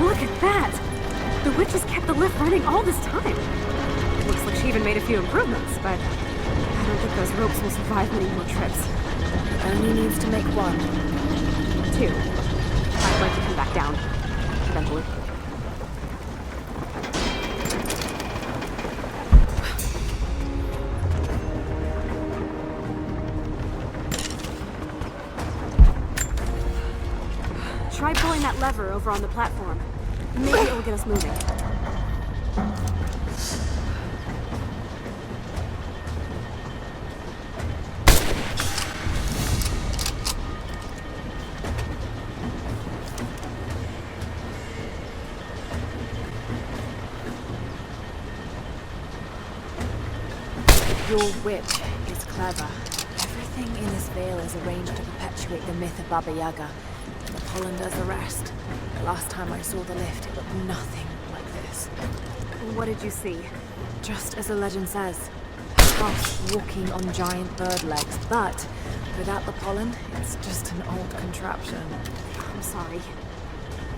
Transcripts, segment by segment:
Look at that! The witch has kept the lift running all this time. Looks like she even made a few improvements, but I don't think those ropes will survive many more trips. Only needs to make one. 2. I'd like to come back down. Eventually. Try pulling that lever over on the platform. Maybe it'll get us moving. Your witch is clever. Everything in this veil is arranged to perpetuate the myth of Baba Yaga. And the pollen does the rest. The last time I saw the lift, it looked nothing like this. What did you see? Just as the legend says, a house walking on giant bird legs, but without the pollen, it's just an old contraption. I'm sorry.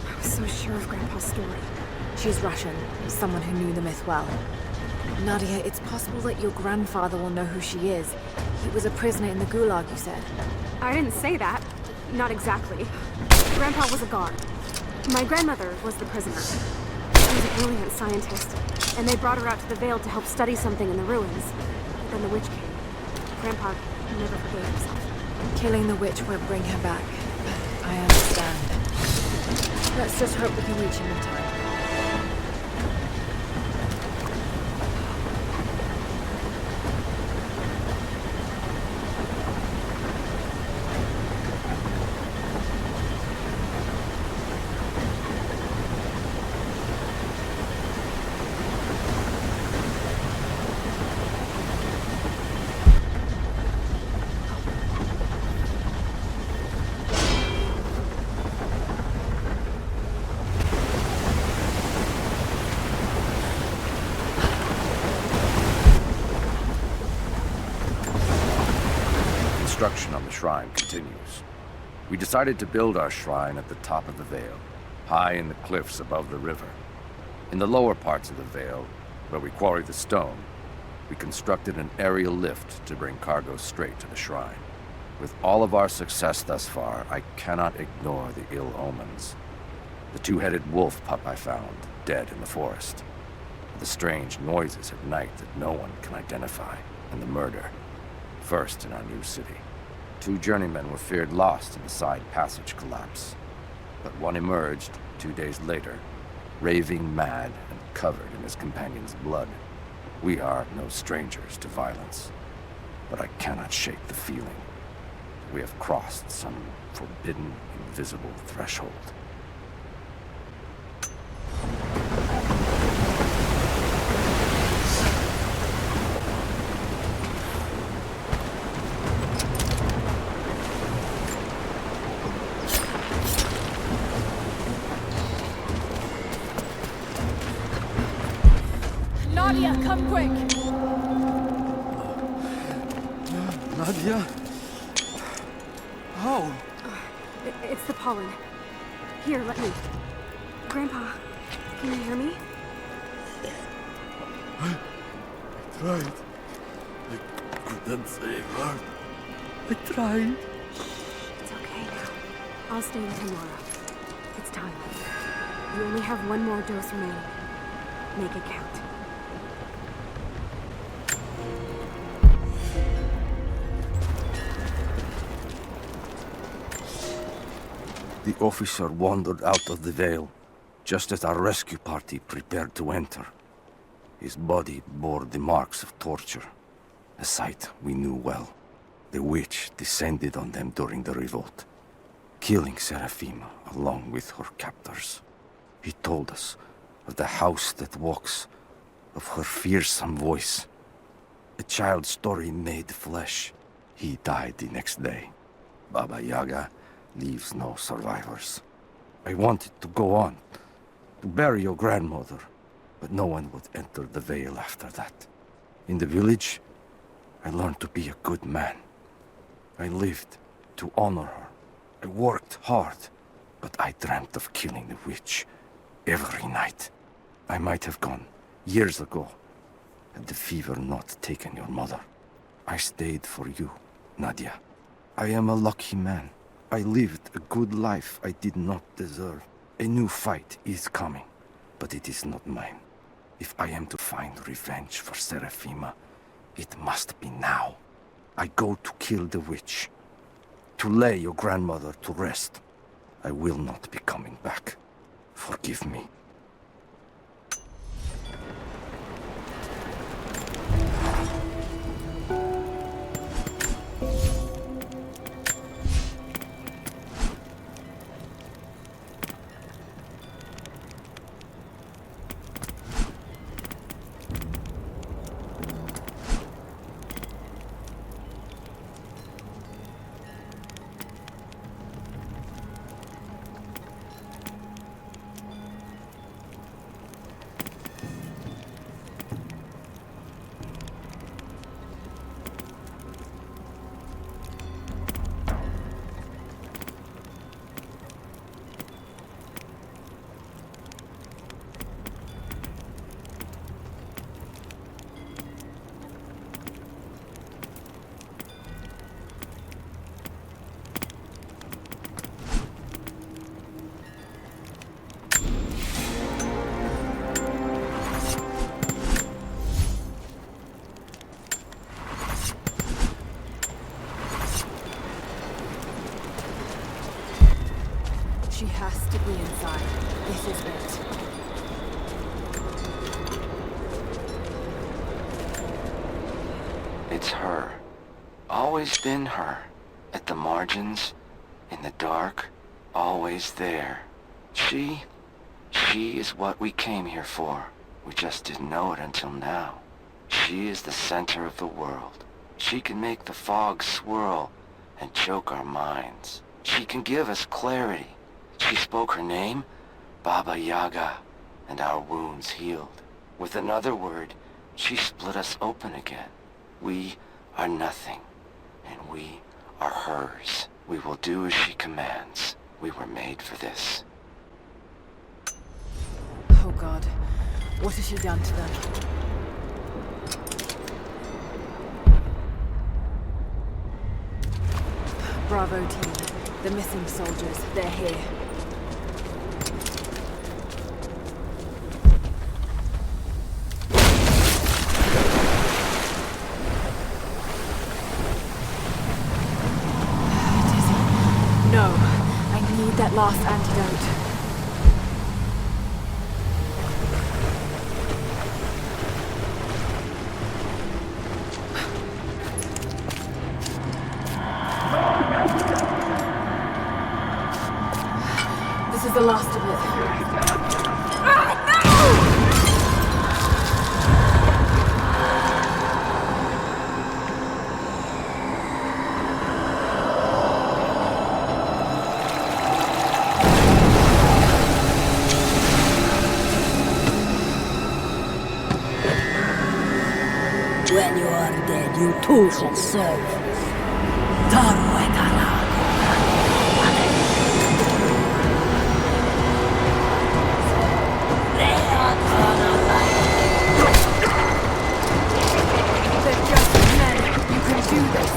I was so sure of Grandpa's story. She's Russian, someone who knew the myth well. Nadia, it's possible that your grandfather will know who she is. He was a prisoner in the Gulag, you said. I didn't say that. Not exactly. Grandpa was a guard. My grandmother was the prisoner. She was a brilliant scientist, and they brought her out to the Vale to help study something in the ruins. But then the witch came. Grandpa never forgave himself. Killing the witch won't bring her back, but I understand. Let's just hope we can reach him in time. Construction on the shrine continues. We decided to build our shrine at the top of the Vale, high in the cliffs above the river. In the lower parts of the Vale, where we quarry the stone, we constructed an aerial lift to bring cargo straight to the shrine. With all of our success thus far, I cannot ignore the ill omens. The two-headed wolf pup I found, dead in the forest. The strange noises at night that no one can identify, and the murder. First in our new city. 2 journeymen were feared lost in the side passage collapse. But one emerged 2 days later, raving mad and covered in his companion's blood. We are no strangers to violence, but I cannot shake the feeling. We have crossed some forbidden, invisible threshold. Nadia, come quick! Nadia? How? It's the pollen. Here, let me. Grandpa, can you hear me? I tried. I couldn't save her. I tried. It's okay now. I'll stay in tomorrow. It's time. You only have 1 more dose remaining. Make it count. The officer wandered out of the Vale, just as our rescue party prepared to enter. His body bore the marks of torture, a sight we knew well. The witch descended on them during the revolt, killing Seraphima along with her captors. He told us of the house that walks, of her fearsome voice. A child's story made flesh. He died the next day. Baba Yaga leaves no survivors. I wanted to go on, to bury your grandmother, but no one would enter the Vale after that. In the village, I learned to be a good man. I lived to honor her. I worked hard, but I dreamt of killing the witch. Every night. I might have gone years ago, had the fever not taken your mother. I stayed for you, Nadia. I am a lucky man. I lived a good life I did not deserve. A new fight is coming, but it is not mine. If I am to find revenge for Seraphima, it must be now. I go to kill the witch, to lay your grandmother to rest. I will not be coming back. Forgive me. She has to be inside. This is it. It's her. Always been her. At the margins, in the dark, always there. She is what we came here for. We just didn't know it until now. She is the center of the world. She can make the fog swirl and choke our minds. She can give us clarity. She spoke her name, Baba Yaga, and our wounds healed. With another word, she split us open again. We are nothing, and we are hers. We will do as she commands. We were made for this. Oh God, what has she done to them? Bravo team, the missing soldiers, they're here. No, I need that last antidote. This is the last of it. When you are dead, you too shall serve. They're just men. You can do this.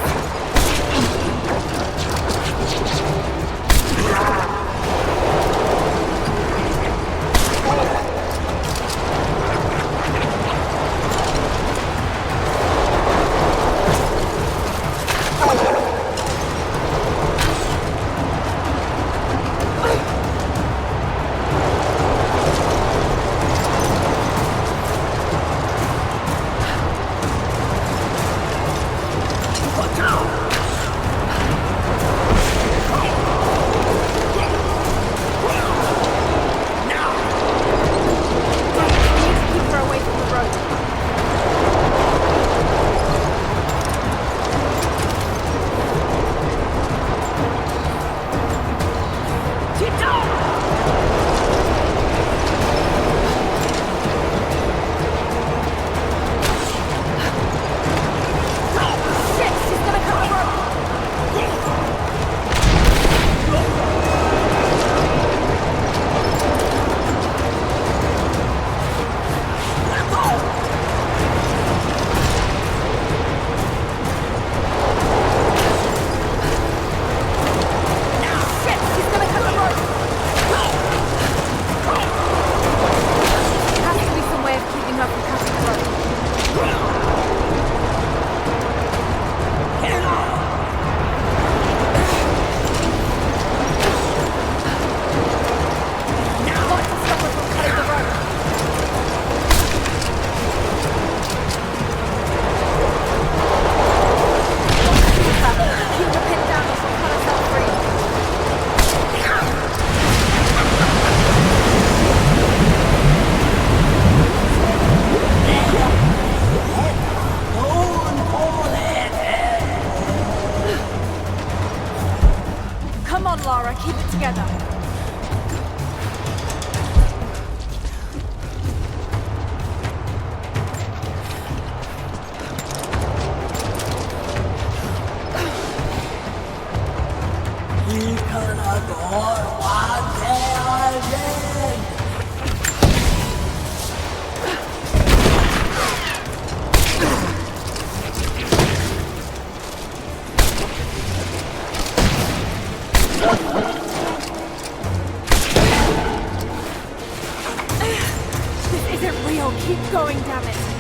No, keep going, damn it.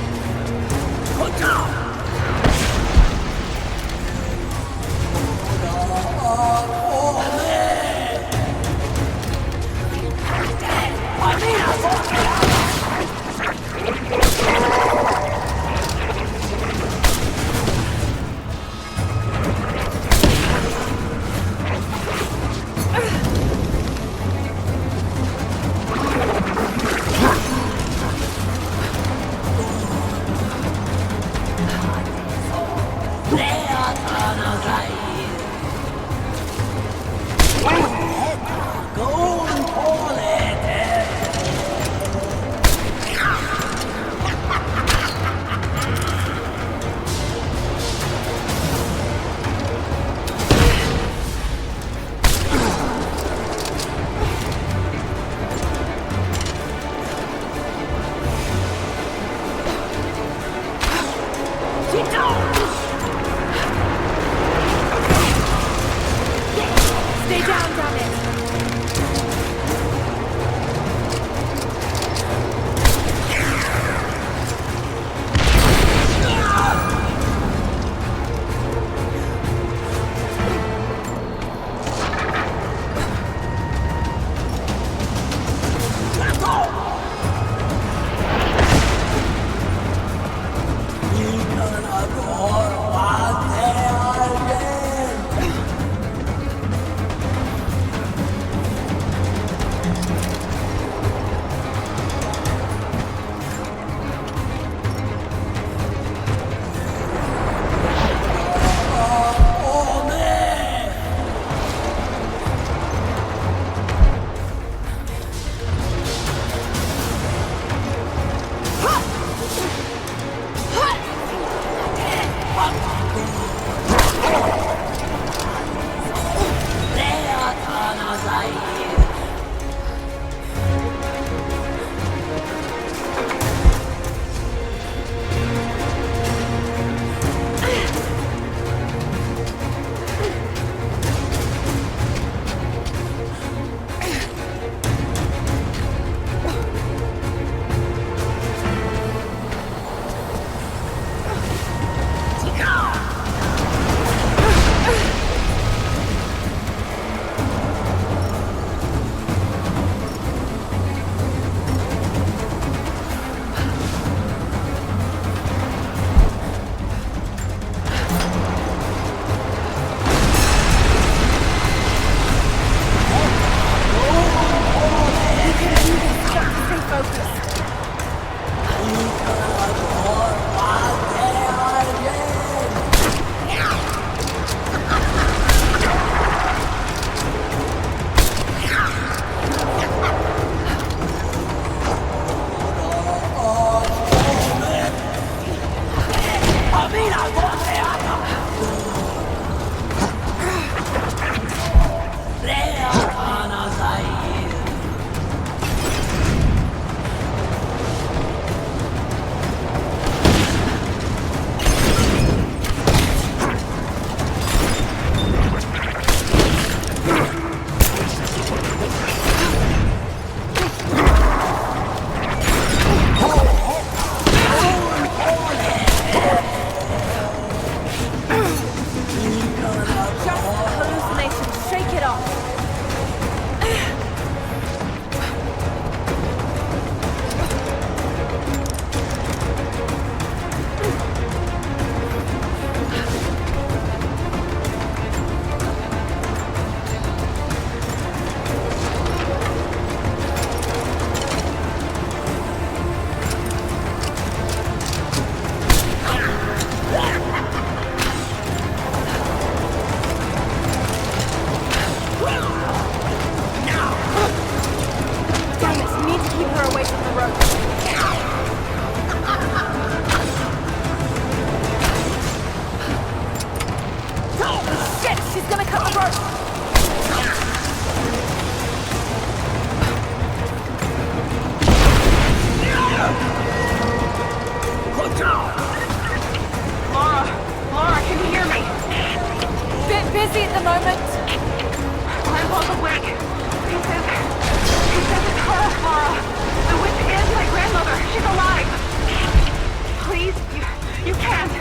You can't!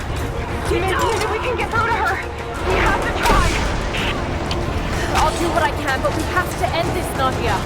Maybe we can get through to her! We have to try! I'll do what I can, but we have to end this, Nadia.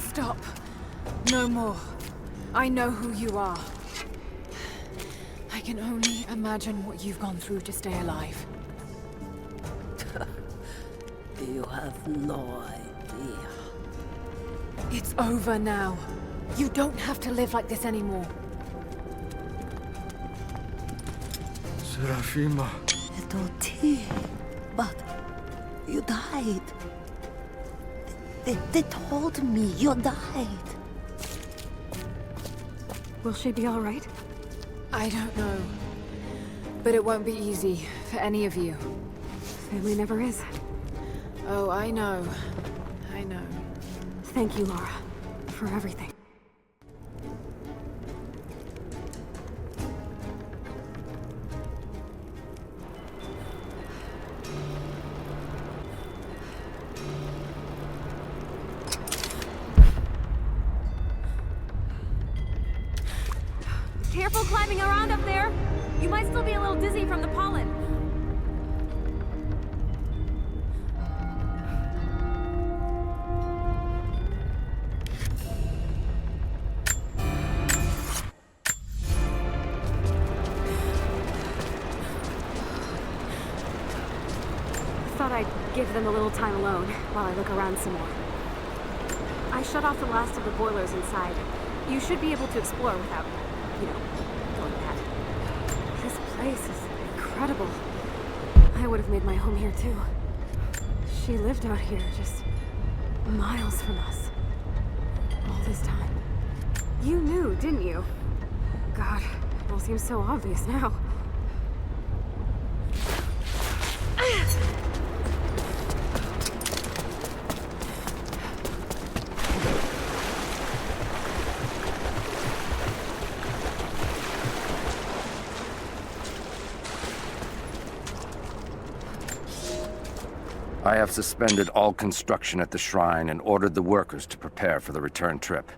Stop. No more. I know who you are. I can only imagine what you've gone through to stay alive. You have no idea. It's over now. You don't have to live like this anymore. Serafima. Doti, but you died. They told me you died. Will she be all right? I don't know. But it won't be easy for any of you. Family never is. Oh, I know. I know. Thank you, Laura, for everything. Careful climbing around up there! You might still be a little dizzy from the pollen. thought I'd give them a little time alone while I look around some more. I shut off the last of the boilers inside. You should be able to explore without, going mad. This place is incredible. I would have made my home here too. She lived out here, just miles from us. All this time. You knew, didn't you? God, it all seems so obvious now. I have suspended all construction at the shrine and ordered the workers to prepare for the return trip.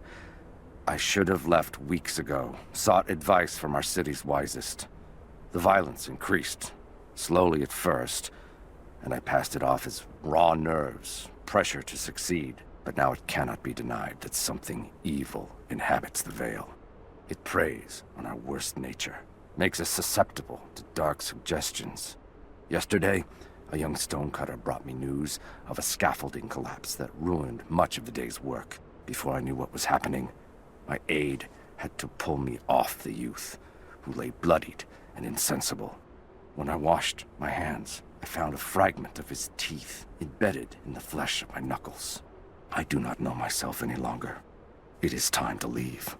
I should have left weeks ago, sought advice from our city's wisest. The violence increased, slowly at first, and I passed it off as raw nerves, pressure to succeed. But now it cannot be denied that something evil inhabits the Vale. It preys on our worst nature, makes us susceptible to dark suggestions. Yesterday, a young stonecutter brought me news of a scaffolding collapse that ruined much of the day's work. Before I knew what was happening, my aide had to pull me off the youth, who lay bloodied and insensible. When I washed my hands, I found a fragment of his teeth embedded in the flesh of my knuckles. I do not know myself any longer. It is time to leave.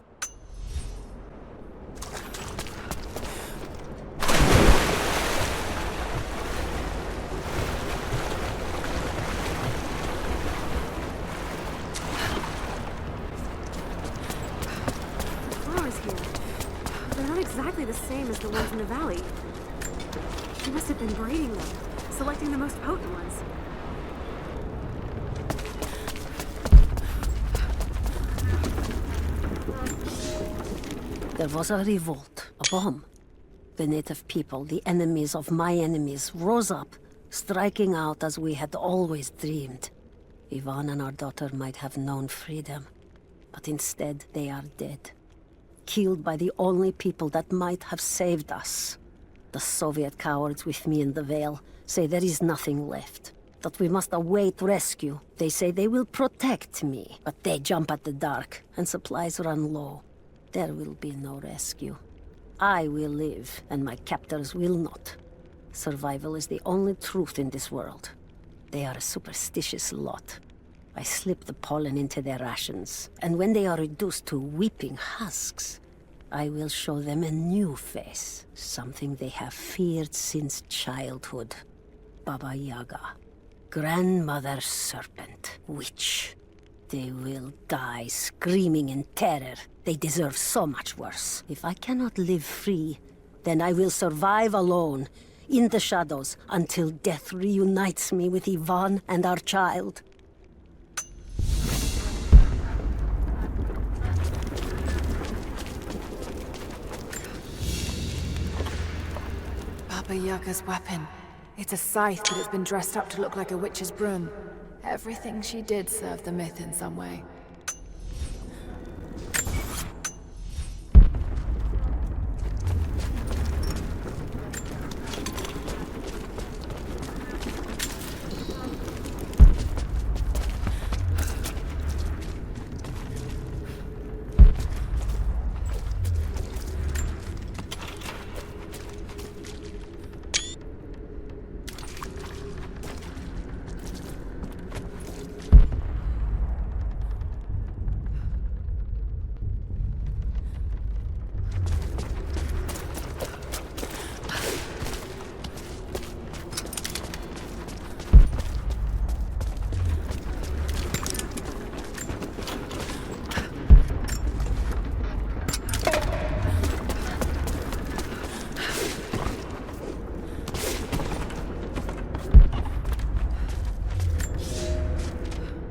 Exactly the same as the ones in the valley. She must have been breeding them, selecting the most potent ones. There was a revolt, a bomb. The native people, the enemies of my enemies, rose up, striking out as we had always dreamed. Ivan and our daughter might have known freedom, but instead they are dead. Killed by the only people that might have saved us. The Soviet cowards with me in the Vale say there is nothing left, that we must await rescue. They say they will protect me, but they jump at the dark, and supplies run low. There will be no rescue. I will live, and my captors will not. Survival is the only truth in this world. They are a superstitious lot. I slip the pollen into their rations, and when they are reduced to weeping husks, I will show them a new face, something they have feared since childhood. Baba Yaga, grandmother serpent, witch. They will die screaming in terror. They deserve so much worse. If I cannot live free, then I will survive alone, in the shadows, until death reunites me with Ivan and our child. Baba Yaga's weapon. It's a scythe, but it's been dressed up to look like a witch's broom. Everything she did served the myth in some way.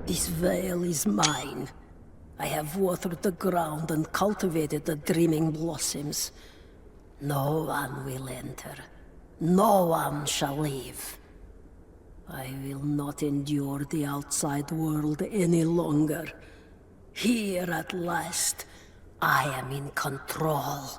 This veil is mine. I have watered the ground and cultivated the dreaming blossoms. No one will enter. No one shall leave. I will not endure the outside world any longer. Here at last, I am in control.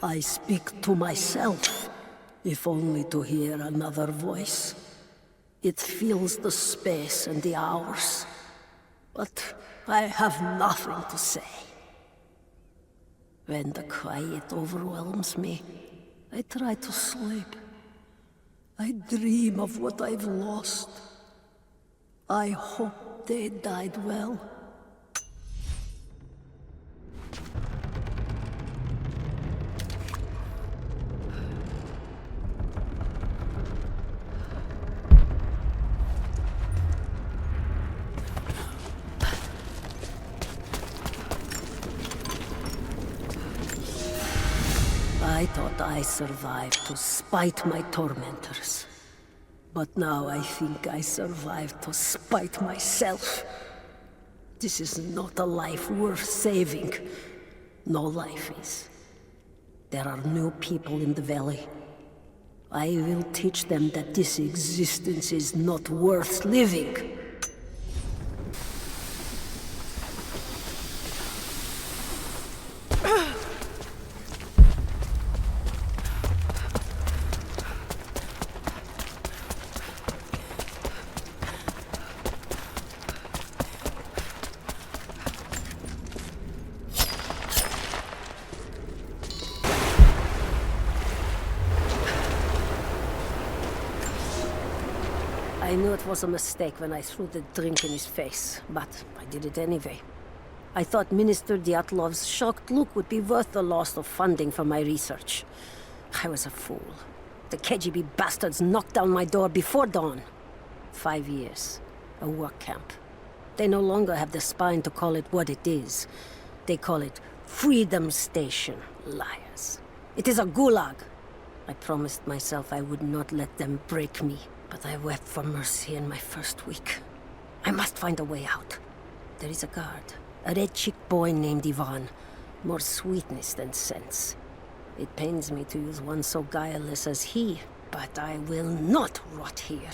I speak to myself, if only to hear another voice. It fills the space and the hours, but I have nothing to say. When the quiet overwhelms me, I try to sleep. I dream of what I've lost. I hope they died well. I thought I survived to spite my tormentors. But now I think I survived to spite myself. This is not a life worth saving. No life is. There are new people in the valley. I will teach them that this existence is not worth living. I knew it was a mistake when I threw the drink in his face, but I did it anyway. I thought Minister Dyatlov's shocked look would be worth the loss of funding for my research. I was a fool. The KGB bastards knocked down my door before dawn. 5 years. A work camp. They no longer have the spine to call it what it is. They call it Freedom Station. Liars. It is a gulag. I promised myself I would not let them break me. But I wept for mercy in my first week. I must find a way out. There is a guard. A red-cheeked boy named Ivan. More sweetness than sense. It pains me to use one so guileless as he, but I will not rot here.